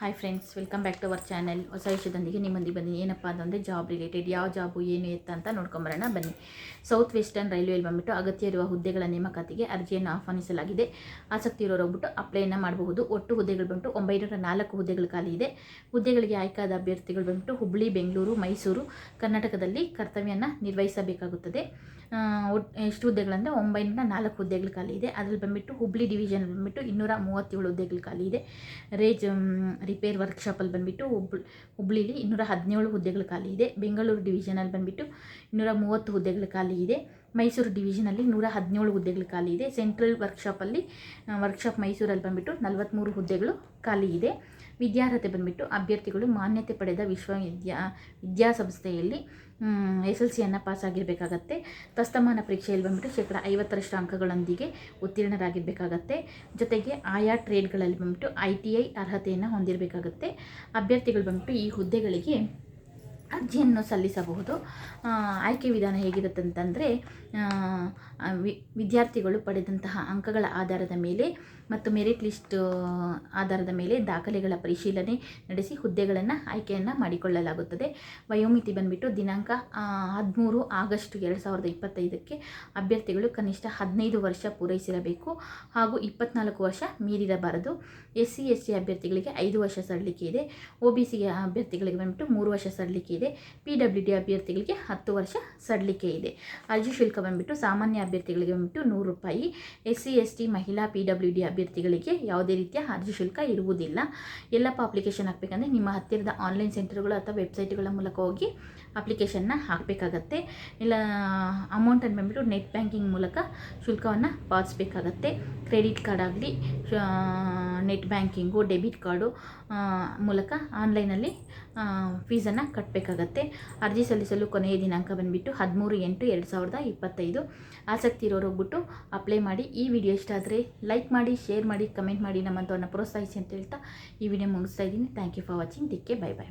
Hi friends, welcome back to our channel. ಹೊಸ ವಿಷಯದೊಂದಿಗೆ ನಿಮ್ಮೊಂದಿಗೆ ಬನ್ನಿ. ಏನಪ್ಪ ಅಂತಂದರೆ ಜಾಬ್ ರಿಲೇಟೆಡ್ ಯಾವ ಜಾಬು ಏನು ಎತ್ತ ಅಂತ ನೋಡ್ಕೊಂಬರೋಣ ಬನ್ನಿ. ಸೌತ್ ವೆಸ್ಟರ್ನ್ ರೈಲ್ವೆಯಲ್ಲಿ ಬಂದುಬಿಟ್ಟು ಅಗತ್ಯ ಇರುವ ಹುದ್ದೆಗಳ ನೇಮಕಾತಿಗೆ ಅರ್ಜಿಯನ್ನು ಆಹ್ವಾನಿಸಲಾಗಿದೆ. ಆಸಕ್ತಿ ಇರೋರು ಹೋಗ್ಬಿಟ್ಟು ಅಪ್ಲೈನ ಮಾಡಬಹುದು. ಒಟ್ಟು ಹುದ್ದೆಗಳು ಬಂದು 904 ಹುದ್ದೆಗಳು ಖಾಲಿ ಇದೆ. ಹುದ್ದೆಗಳಿಗೆ ಆಯ್ಕಾದ ಅಭ್ಯರ್ಥಿಗಳು ಬಂದುಬಿಟ್ಟು ಹುಬ್ಬಳ್ಳಿ, ಬೆಂಗಳೂರು, ಮೈಸೂರು, ಕರ್ನಾಟಕದಲ್ಲಿ ಕರ್ತವ್ಯವನ್ನು ನಿರ್ವಹಿಸಬೇಕಾಗುತ್ತದೆ. ಎಷ್ಟು ಹುದ್ದೆಗಳಂದರೆ 904 ಹುದ್ದೆಗಳು ಖಾಲಿ ಇದೆ. ಅದರಲ್ಲಿ ಬಂದುಬಿಟ್ಟು ಹುಬ್ಬಳ್ಳಿ ಡಿವಿಷನ್ ಬಂದುಬಿಟ್ಟು 237 ಹುದ್ದೆಗಳು ಖಾಲಿ ಇದೆ. ರಿಪೇರ್ ವರ್ಕ್ಶಾಪಲ್ಲಿ ಬಂದುಬಿಟ್ಟು ಹುಬ್ಬಳ್ಳಿಲಿ 217 ಹುದ್ದೆಗಳು ಖಾಲಿ ಇದೆ. ಬೆಂಗಳೂರು ಡಿವಿಷನಲ್ಲಿ ಬಂದುಬಿಟ್ಟು 230 ಹುದ್ದೆಗಳು ಖಾಲಿ ಇದೆ. ಮೈಸೂರು ಡಿವಿಷನಲ್ಲಿ 117 ಹುದ್ದೆಗಳು ಖಾಲಿ ಇದೆ. ಸೆಂಟ್ರಲ್ ವರ್ಕ್ಶಾಪ್ ಮೈಸೂರಲ್ಲಿ ಬಂದುಬಿಟ್ಟು 43 ಹುದ್ದೆಗಳು ಖಾಲಿ ಇದೆ. ವಿದ್ಯಾರ್ಹತೆ ಬಂದುಬಿಟ್ಟು ಅಭ್ಯರ್ಥಿಗಳು ಮಾನ್ಯತೆ ಪಡೆದ ವಿದ್ಯಾಸಂಸ್ಥೆಯಲ್ಲಿ SLCಯನ್ನು ಪಾಸ್ ಆಗಿರಬೇಕಾಗತ್ತೆ. ಪ್ರಸ್ತಮಾನ ಪರೀಕ್ಷೆಯಲ್ಲಿ ಬಂದುಬಿಟ್ಟು 50% ಅಂಕಗಳೊಂದಿಗೆ ಉತ್ತೀರ್ಣರಾಗಿರಬೇಕಾಗತ್ತೆ. ಜೊತೆಗೆ ಆಯಾ ಟ್ರೇಡ್ಗಳಲ್ಲಿ ಬಂದುಬಿಟ್ಟು ITI ಅರ್ಹತೆಯನ್ನು ಹೊಂದಿರಬೇಕಾಗತ್ತೆ. ಅಭ್ಯರ್ಥಿಗಳು ಬಂದುಬಿಟ್ಟು ಈ ಹುದ್ದೆಗಳಿಗೆ ಅರ್ಜಿಯನ್ನು ಸಲ್ಲಿಸಬಹುದು. ಆಯ್ಕೆ ವಿಧಾನ ಹೇಗಿರುತ್ತೆ ಅಂತಂದರೆ, ವಿದ್ಯಾರ್ಥಿಗಳು ಪಡೆದಂತಹ ಅಂಕಗಳ ಆಧಾರದ ಮೇಲೆ ಮತ್ತು ಮೆರಿಟ್ ಲಿಸ್ಟ್ ಆಧಾರದ ಮೇಲೆ ದಾಖಲೆಗಳ ಪರಿಶೀಲನೆ ನಡೆಸಿ ಹುದ್ದೆಗಳನ್ನು ಆಯ್ಕೆಯನ್ನು ಮಾಡಿಕೊಳ್ಳಲಾಗುತ್ತದೆ. ವಯೋಮಿತಿ ಬಂದುಬಿಟ್ಟು ದಿನಾಂಕ 13 ಆಗಸ್ಟ್ 2025ಕ್ಕೆ ಅಭ್ಯರ್ಥಿಗಳು ಕನಿಷ್ಠ 15 ವರ್ಷ ಪೂರೈಸಿರಬೇಕು ಹಾಗೂ 24 ವರ್ಷ ಮೀರಿರಬಾರದು. SC ST ಅಭ್ಯರ್ಥಿಗಳಿಗೆ 5 ವರ್ಷ ಸಡಿಲಿಕೆ ಇದೆ. OBC ಅಭ್ಯರ್ಥಿಗಳಿಗೆ ಬಂದುಬಿಟ್ಟು 3 ವರ್ಷ ಸಡಿಲಿಕೆ ಇದೆ. PWD ಅಭ್ಯರ್ಥಿಗಳಿಗೆ 10 ವರ್ಷ ಸಡಿಲಿಕೆ ಇದೆ. ಅರ್ಜಿ ಶುಲ್ಕ ಬಂದುಬಿಟ್ಟು ಸಾಮಾನ್ಯ ಅಭ್ಯರ್ಥಿಗಳಿಗೆ ಬಂದುಬಿಟ್ಟು 100 ರೂಪಾಯಿ. SC ST ಮಹಿಳಾ PWD ಅಭ್ಯರ್ಥಿಗಳಿಗೆ ಯಾವುದೇ ರೀತಿಯ ಅರ್ಜಿ ಶುಲ್ಕ ಇರುವುದಿಲ್ಲ. ಎಲ್ಲಪ್ಪ ಅಪ್ಲಿಕೇಶನ್ ಹಾಕಬೇಕಂದ್ರೆ ನಿಮ್ಮ ಹತ್ತಿರದ ಆನ್ಲೈನ್ ಸೆಂಟರ್ಗಳು ಅಥವಾ ವೆಬ್ಸೈಟ್ಗಳ ಮೂಲಕ ಹೋಗಿ ಅಪ್ಲಿಕೇಶನ್ನ ಹಾಕಬೇಕಾಗತ್ತೆ. ಇಲ್ಲ ಅಮೌಂಟನ್ನು ಬಂದುಬಿಟ್ಟು ನೆಟ್ ಬ್ಯಾಂಕಿಂಗ್ ಮೂಲಕ ಶುಲ್ಕವನ್ನು ಪಾವತಿಸಬೇಕಾಗತ್ತೆ. ಕ್ರೆಡಿಟ್ ಕಾರ್ಡ್ ಆಗಲಿ, ನೆಟ್ ಬ್ಯಾಂಕಿಂಗು, ಡೆಬಿಟ್ ಕಾರ್ಡು ಮೂಲಕ ಆನ್ಲೈನಲ್ಲಿ ಫೀಸನ್ನು ಕಟ್ಟಬೇಕಾಗತ್ತೆ. ಅರ್ಜಿ ಸಲ್ಲಿಸಲು ಕೊನೆಯ ದಿನಾಂಕ ಬಂದುಬಿಟ್ಟು 13/8/2025. ಆಸಕ್ತಿ ಇರೋರು ಹೋಗ್ಬಿಟ್ಟು ಅಪ್ಲೈ ಮಾಡಿ. ಈ ವಿಡಿಯೋ ಇಷ್ಟ ಆದರೆ ಲೈಕ್ ಮಾಡಿ, ಶೇರ್ ಮಾಡಿ, ಕಮೆಂಟ್ ಮಾಡಿ, ನಮ್ಮಂಥವ್ರನ್ನ ಪ್ರೋತ್ಸಾಹಿಸಿ ಅಂತ ಹೇಳ್ತಾ ಈ ವಿಡಿಯೋ ಮುಗಿಸ್ತಾ ಇದ್ದೀನಿ. Thank you for watching. Take care. By.